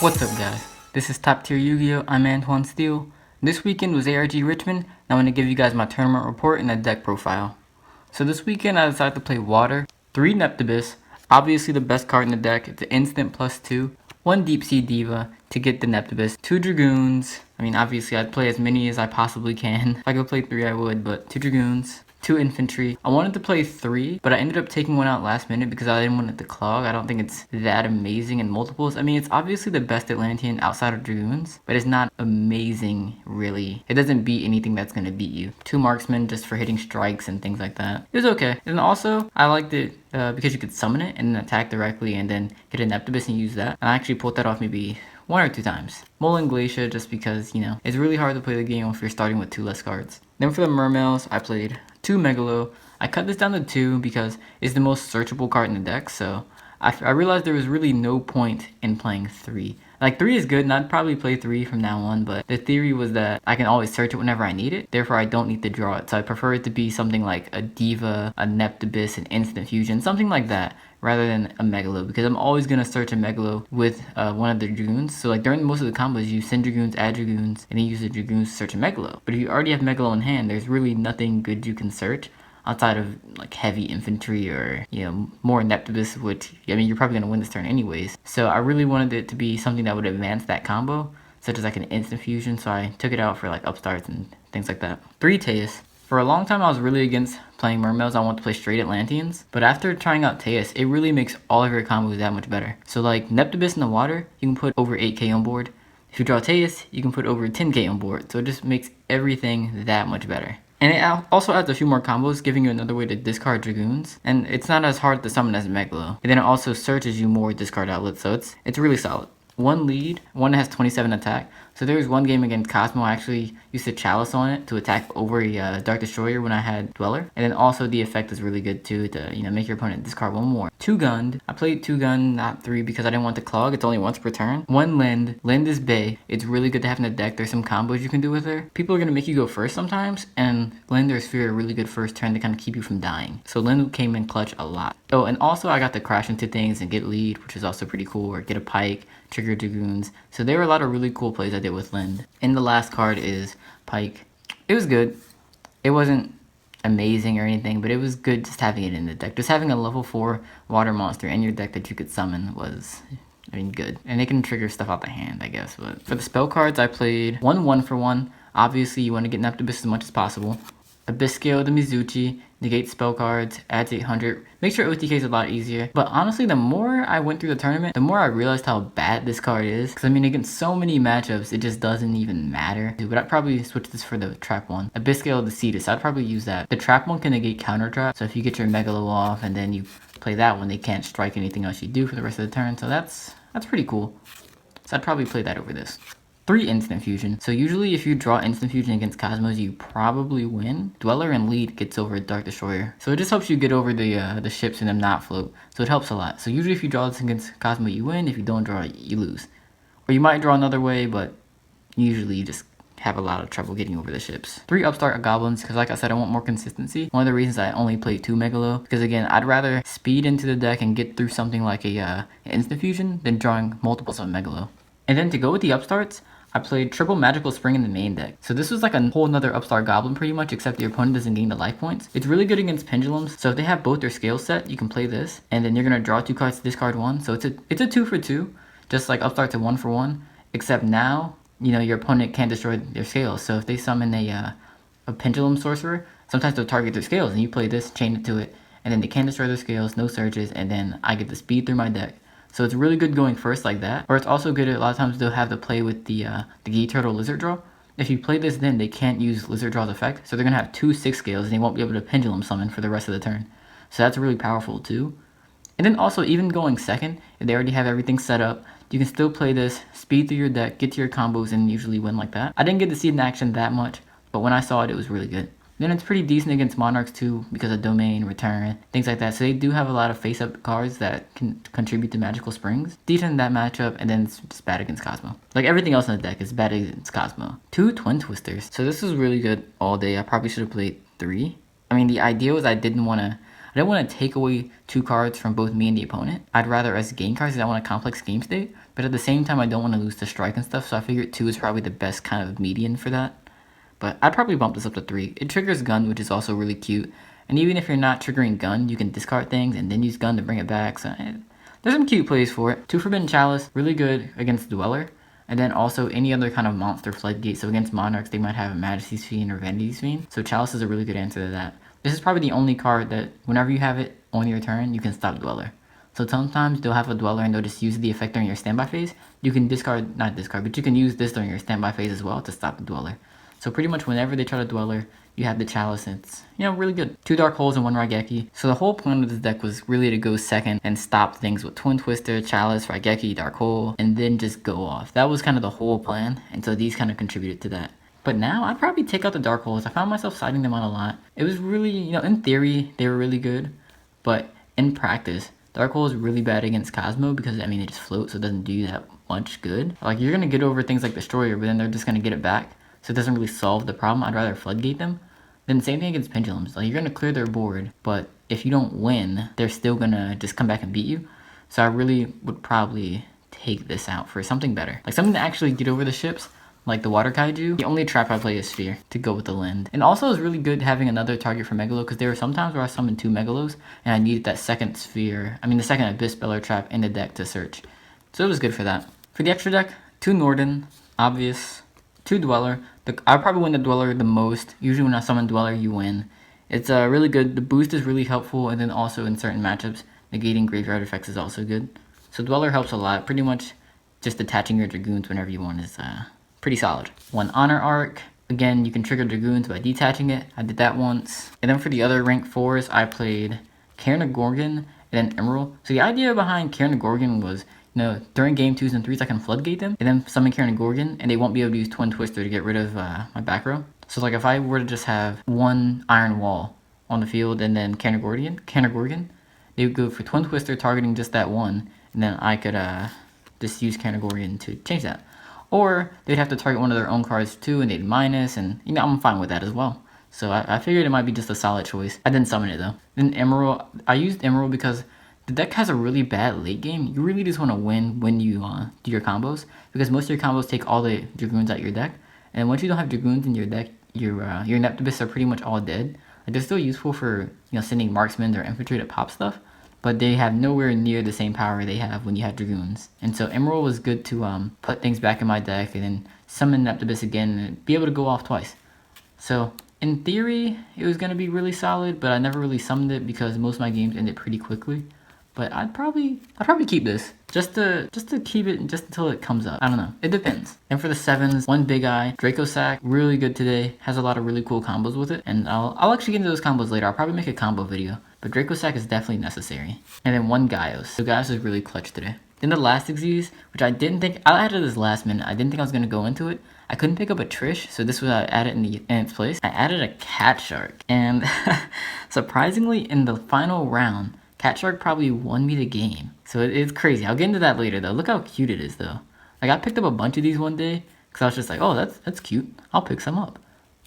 What's up guys, this is Top Tier Yu-Gi-Oh! I'm Antoine Steele. This weekend was ARG Richmond, and I'm going to give you guys my tournament report and a deck profile. So this weekend I decided to play Water, 3 Neptibus, obviously the best card in the deck, it's an instant +2, 1 Deep Sea Diva to get the Neptibus, 2 Dragoons, I mean obviously I'd play as many as I possibly can, if I could play 3 I would, but 2 Dragoons, 2 infantry. I wanted to play 3, but I ended up taking one out last minute because I didn't want it to clog. I don't think it's that amazing in multiples. I mean, it's obviously the best Atlantean outside of Dragoons, but it's not amazing, really. It doesn't beat anything that's going to beat you. 2 marksmen just for hitting strikes and things like that. It was okay. And also, I liked it because you could summon it and then attack directly and then get an Neptibus and use that. And I actually pulled that off maybe 1 or 2 times. Molten Glacier just because, you know, it's really hard to play the game if you're starting with 2 less cards. Then for the Mermails, I played 2 Megalo. I cut this down to 2 because it's the most searchable card in the deck, so I realized there was really no point in playing 3. Like, 3 is good, and I'd probably play 3 from now on, but the theory was that I can always search it whenever I need it, therefore I don't need to draw it. So I prefer it to be something like a Diva, a Neptibus, an Instant Fusion, something like that, rather than a Megalo, because I'm always going to search a Megalo with one of the Dragoons. So like during most of the combos, you send Dragoons, add Dragoons, and then use the Dragoons to search a Megalo. But if you already have Megalo in hand, there's really nothing good you can search outside of like heavy infantry or, you know, more Neptibus, which, I mean, you're probably going to win this turn anyways. So I really wanted it to be something that would advance that combo, such as like an instant fusion, so I took it out for like upstarts and things like that. 3 Teus. For a long time I was really against playing Mermails. I wanted to play straight Atlanteans, but after trying out Teus, it really makes all of your combos that much better. So like Neptibus in the water, you can put over 8k on board. If you draw Teus, you can put over 10k on board, so it just makes everything that much better. And it also adds a few more combos, giving you another way to discard Dragoons. And it's not as hard to summon as Megalo. And then it also searches you more discard outlets, so it's really solid. 1 lead, one that has 27 attack. So there was one game against Kozmo, I actually used to Chalice on it to attack over a Dark Destroyer when I had Dweller. And then also the effect is really good too, to, you know, make your opponent discard 1 more. 2 Gunned. I played 2 Gun, not 3, because I didn't want to clog. It's only once per turn. 1 Lind. Lind is Bay. It's really good to have in the deck. There's some combos you can do with her. People are going to make you go first sometimes, and Lind or Sphere are really good first turn to kind of keep you from dying. So Lind came in clutch a lot. Oh, and also I got to crash into things and get lead, which is also pretty cool, or get a Pike, trigger Dragoons. So there were a lot of really cool plays I did with Lind. And the last card is Pike. It was good. It wasn't amazing or anything, but it was good just having it in the deck. Just having a level 4 water monster in your deck that you could summon was, I mean, good. And it can trigger stuff out the hand, I guess. But for the spell cards, I played 1 for 1. Obviously, you want to get Neptibus as much as possible. Abyssgale the Mizuchi, negate spell cards, adds 800. Makes your OTKs a lot easier. But honestly, the more I went through the tournament, the more I realized how bad this card is. Because I mean, against so many matchups, it just doesn't even matter. But I'd probably switch this for the trap one. Abyssgale the Cetus, I'd probably use that. The trap one can negate counter trap. So if you get your Megalo off and then you play that one, they can't strike anything else you do for the rest of the turn. So that's pretty cool. So I'd probably play that over this. 3 Instant Fusion. So usually if you draw Instant Fusion against Cosmos, you probably win. Dweller and Lead gets over Dark Destroyer. So it just helps you get over the ships and them not float. So it helps a lot. So usually if you draw this against Cosmo, you win. If you don't draw it, you lose. Or you might draw another way, but usually you just have a lot of trouble getting over the ships. 3 Upstart Goblins, because like I said, I want more consistency. One of the reasons I only play 2 Megalo, because again, I'd rather speed into the deck and get through something like a Instant Fusion than drawing multiples of Megalo. And then to go with the Upstarts, I played triple Magical Spring in the main deck. So this was like a whole nother Upstart Goblin pretty much, except your opponent doesn't gain the life points. It's really good against Pendulums. So if they have both their scales set, you can play this. And then you're going to draw 2 cards to discard 1. So it's a 2 for 2, just like Upstart to 1 for 1. Except now, you know, your opponent can't destroy their scales. So if they summon a Pendulum Sorcerer, sometimes they'll target their scales. And you play this, chain it to it. And then they can't destroy their scales, no surges. And then I get to speed through my deck. So it's really good going first like that. Or it's also good, a lot of times they'll have to play with the Gi Turtle Lizard Draw. If you play this, then they can't use Lizard Draw's effect. So they're going to have 2 6 scales and they won't be able to Pendulum Summon for the rest of the turn. So that's really powerful too. And then also, even going second, if they already have everything set up, you can still play this, speed through your deck, get to your combos, and usually win like that. I didn't get to see it in action that much, but when I saw it, it was really good. Then it's pretty decent against Monarchs too, because of Domain, Return, things like that. So they do have a lot of face-up cards that can contribute to Magical Springs. Decent in that matchup, and then it's just bad against Kozmo. Like everything else in the deck is bad against Kozmo. 2 Twin Twisters. So this was really good all day. I probably should have played 3. I mean, the idea was I didn't want to I didn't want to take away 2 cards from both me and the opponent. I'd rather us gain cards because I want a complex game state, but at the same time I don't want to lose to strike and stuff, so I figured 2 is probably the best kind of median for that. But I'd probably bump this up to 3. It triggers gun, which is also really cute, and even if you're not triggering gun, you can discard things and then use gun to bring it back, so there's some cute plays for it. 2 Forbidden Chalice, really good against Dweller. And then also any other kind of monster floodgate. So against Monarchs, they might have a Majesty's Fiend or Vanity's Fiend. So Chalice is a really good answer to that. This is probably the only card that whenever you have it on your turn, you can stop Dweller. So sometimes they'll have a Dweller and they'll just use the effect during your standby phase. You can discard, not discard, but you can use this during your standby phase as well to stop the Dweller. So pretty much whenever they try to Dweller, you have the Chalice, and it's, really good. 2 Dark Holes and 1 Raigeki. So the whole plan of this deck was really to go second and stop things with Twin Twister, Chalice, Raigeki, Dark Hole, and then just go off. That was kind of the whole plan, and so these kind of contributed to that. But now, I'd probably take out the Dark Holes. I found myself siding them on a lot. It was really, in theory, they were really good, but in practice, Dark Hole is really bad against Kozmo because, they just float, so it doesn't do that much good. Like, you're going to get over things like Destroyer, but then they're just going to get it back. So it doesn't really solve the problem. I'd rather floodgate them. Then same thing against Pendulums. Like, you're going to clear their board, but if you don't win, they're still going to just come back and beat you. So I really would probably take this out for something better. Like something to actually get over the ships, like the Water Kaiju. The only trap I play is Sphere to go with the Lend. And also it's really good having another target for Megalo because there were some times where I summoned 2 Megalos and I needed that second Sphere, the second Abyss Speller trap in the deck to search. So it was good for that. For the extra deck, 2 Norden, obvious. 2 Dweller. I probably win the Dweller the most. Usually when I summon Dweller, you win. It's really good. The boost is really helpful, and then also in certain matchups, negating graveyard effects is also good. So Dweller helps a lot. Pretty much just attaching your Dragoons whenever you want is pretty solid. 1 Honor Arc. Again, you can trigger Dragoons by detaching it. I did that once. And then for the other rank 4s, I played Cairnigorgon and then Emerald. So the idea behind Cairnigorgon was, during game 2s and 3s, I can floodgate them and then summon Cairnigorgon, and they won't be able to use Twin Twister to get rid of my back row. So like if I were to just have 1 Iron Wall on the field and then Cairnigorgon, they would go for Twin Twister targeting just that one, and then I could just use Cairnigorgon to change that. Or they'd have to target one of their own cards too, and they'd minus, and I'm fine with that as well. So I figured it might be just a solid choice. I didn't summon it though. Then Emerald, I used Emerald because the deck has a really bad late game. You really just want to win when you do your combos, because most of your combos take all the Dragoons out of your deck, and once you don't have Dragoons in your deck, your Neptibus are pretty much all dead. Like, they're still useful for sending marksmen or infantry to pop stuff, but they have nowhere near the same power they have when you have Dragoons. And so Emerald was good to put things back in my deck and then summon Neptibus again and be able to go off twice. So in theory, it was going to be really solid, but I never really summoned it because most of my games ended pretty quickly. But I'd probably keep this just to keep it just until it comes up. I don't know. It depends. And for the 7s, 1 Big Eye, Dracosac, really good today. Has a lot of really cool combos with it. And I'll actually get into those combos later. I'll probably make a combo video. But Dracosac is definitely necessary. And then 1 Gaios. So Gaios is really clutch today. Then the last Xyz, which I added this last minute. I didn't think I was going to go into it. I couldn't pick up a Trish, so this was I added in its place. I added a Cat Shark. And surprisingly, in the final round, Cat Shark probably won me the game. So it's crazy. I'll get into that later though. Look how cute it is though. Like, I picked up a bunch of these one day because I was just like, oh, that's cute. I'll pick some up.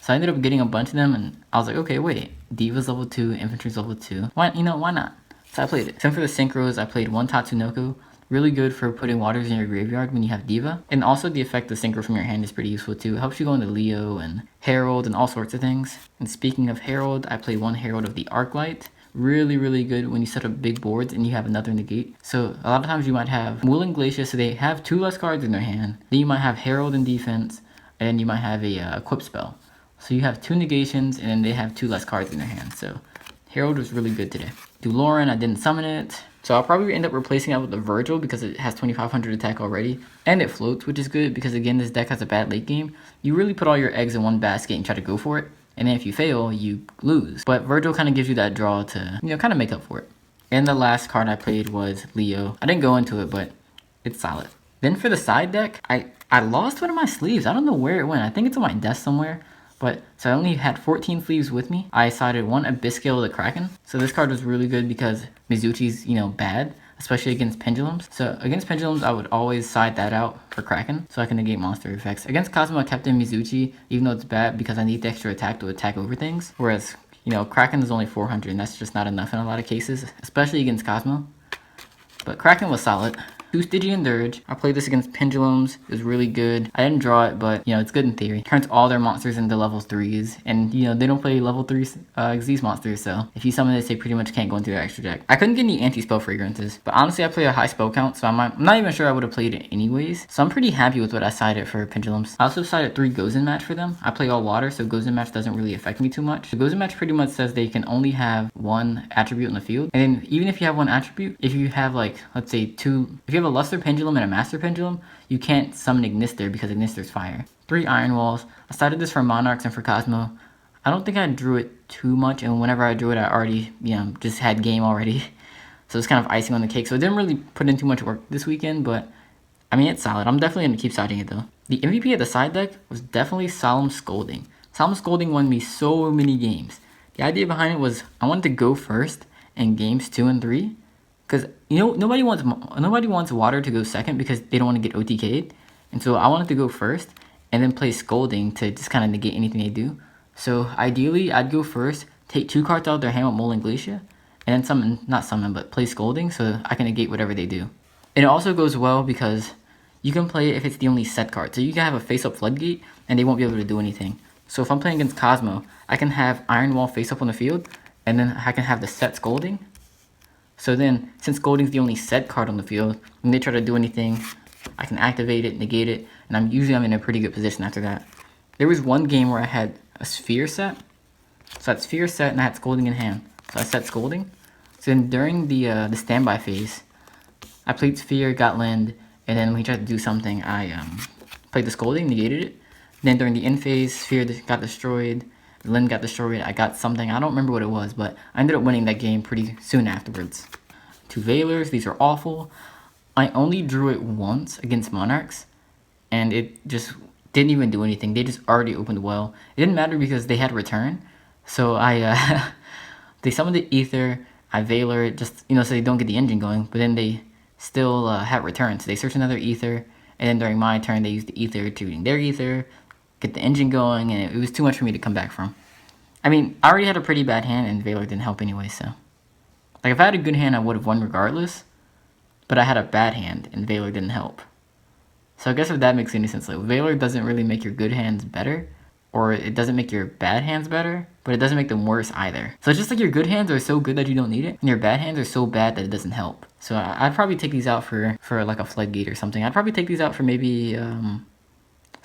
So I ended up getting a bunch of them, and I was like, okay, wait. Diva's level 2, Infantry's level 2. Why not? So I played it. Same for the Synchros, I played 1 Tatsunoko. Really good for putting waters in your graveyard when you have Diva. And also the effect of Synchro from your hand is pretty useful too. It helps you go into Leo and Herald and all sorts of things. And speaking of Herald, I played 1 Herald of the Arclight. Really, really good when you set up big boards and you have another negate. So a lot of times you might have Wooling Glacier, so they have 2 less cards in their hand. Then you might have Herald in defense, and then you might have a equip spell. So you have 2 negations, and then they have 2 less cards in their hand. So Herald was really good today. Dewloren, I didn't summon it. So I'll probably end up replacing it with the Virgil because it has 2500 attack already. And it floats, which is good because, again, this deck has a bad late game. You really put all your eggs in one basket and try to go for it. And then if you fail, you lose. But Virgil kind of gives you that draw to, kind of make up for it. And the last card I played was Leo. I didn't go into it, but it's solid. Then for the side deck, I lost one of my sleeves. I don't know where it went. I think it's on my desk somewhere. So I only had 14 sleeves with me. I sided 1 Abyssgale the Kraken. So this card was really good because Mizuchi's, bad, especially against Pendulums. So against Pendulums, I would always side that out for Kraken so I can negate monster effects. Against Kozmo, I kept in Mizuchi, even though it's bad because I need the extra attack to attack over things. Whereas You know, Kraken is only 400, and that's just not enough in a lot of cases, especially against Kozmo. But Kraken was solid. 2 Stygian Dirge. I played this against Pendulums. It was really good. I didn't draw it, but, you know, it's good in theory. Turns all their monsters into level 3s. And, you know, they don't play level 3 Xyz monsters, so if you summon this, they pretty much can't go into their extra deck. I couldn't get any anti-spell fragrances, but honestly, I play a high spell count, so I'm not even sure I would have played it anyways. So I'm pretty happy with what I sided for Pendulums. I also sided 3 Gozen Match for them. I play all water, so Gozen Match doesn't really affect me too much. The Gozen Match pretty much says they can only have 1 attribute in the field. And then even if you have 1 attribute, if you have like, let's say if you have a Luster Pendulum and a Master Pendulum, you can't summon Ignister because Ignister's fire. 3 Iron Walls. I started this for Monarchs and for Kozmo. I don't think I drew it too much, and whenever I drew it, I already, you know, just had game already. So it's kind of icing on the cake. So it didn't really put in too much work this weekend, but I mean, it's solid. I'm definitely going to keep siding it though. The MVP of the side deck was definitely Solemn Scolding. Solemn Scolding won me so many games. The idea behind it was I wanted to go first in games 2 and 3. Because, you know, nobody wants water to go second because they don't want to get OTK'd. And so I wanted to go first and then play Scolding to just kind of negate anything they do. So ideally, I'd go first, take 2 cards out of their hand with Mole and Glacia, and then not summon, but play Scolding so I can negate whatever they do. And it also goes well because you can play it if it's the only set card. So you can have a face-up Floodgate and they won't be able to do anything. So if I'm playing against Kozmo, I can have Iron Wall face-up on the field, and then I can have the set Scolding. So then, since Scolding's the only set card on the field, when they try to do anything, I can activate it, negate it, and I'm in a pretty good position after that. There was one game where I had a Sphere set. So that Sphere set and I had Scolding in hand. So I set Scolding. So then during the standby phase, I played Sphere, got Land, and then when he tried to do something, I played the Scolding, negated it. Then during the end phase, Sphere got destroyed, Lynn got destroyed, I got something, I don't remember what it was, but I ended up winning that game pretty soon afterwards. 2 Veilers, these are awful. I only drew it once against Monarchs, and it just didn't even do anything. They just already opened well. It didn't matter because they had return, so they summoned the Ether, I Veiler it, just, you know, so they don't get the engine going, but then they still had return, so they search another Ether, and then during my turn, they used the Ether to reading their Ether, get the engine going, and it was too much for me to come back from. I mean, I already had a pretty bad hand, and Veiler didn't help anyway, so. Like, if I had a good hand, I would have won regardless, but I had a bad hand, and Veiler didn't help. So I guess if that makes any sense, like, Veiler doesn't really make your good hands better, or it doesn't make your bad hands better, but it doesn't make them worse either. So it's just like your good hands are so good that you don't need it, and your bad hands are so bad that it doesn't help. So I'd probably take these out for like a Floodgate or something. I'd probably take these out for maybe,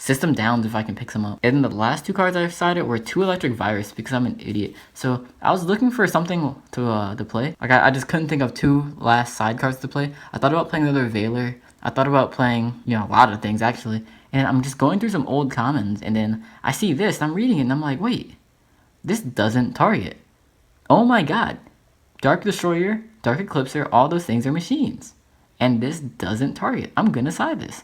System Downs if I can pick some up. And then the last 2 cards I decided were 2 Electric Virus because I'm an idiot. So I was looking for something to play. Like I just couldn't think of 2 last side cards to play. I thought about playing another Veiler. I thought about playing, you know, a lot of things actually. And I'm just going through some old commons, and then I see this, and I'm reading it, and I'm like, wait, this doesn't target. Oh my god. Dark Destroyer, Dark Eclipser, all those things are machines. And this doesn't target. I'm gonna side this.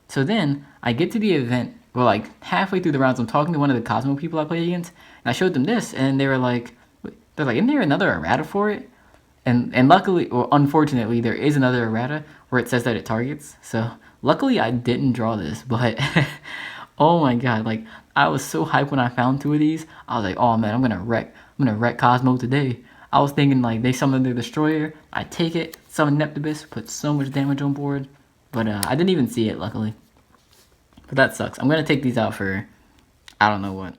So then, I get to the event, well, like, halfway through the rounds, I'm talking to one of the Kozmo people I played against, and I showed them this, and they were like, isn't there another errata for it? And luckily, or unfortunately, there is another errata where it says that it targets. So, luckily, I didn't draw this, but, oh my god, like, I was so hyped when I found 2 of these. I was like, oh man, I'm gonna wreck Kozmo today. I was thinking, like, they summoned their Destroyer, I take it, summon Neptibus, put so much damage on board. But I didn't even see it, luckily. But that sucks. I'm going to take these out for, I don't know what.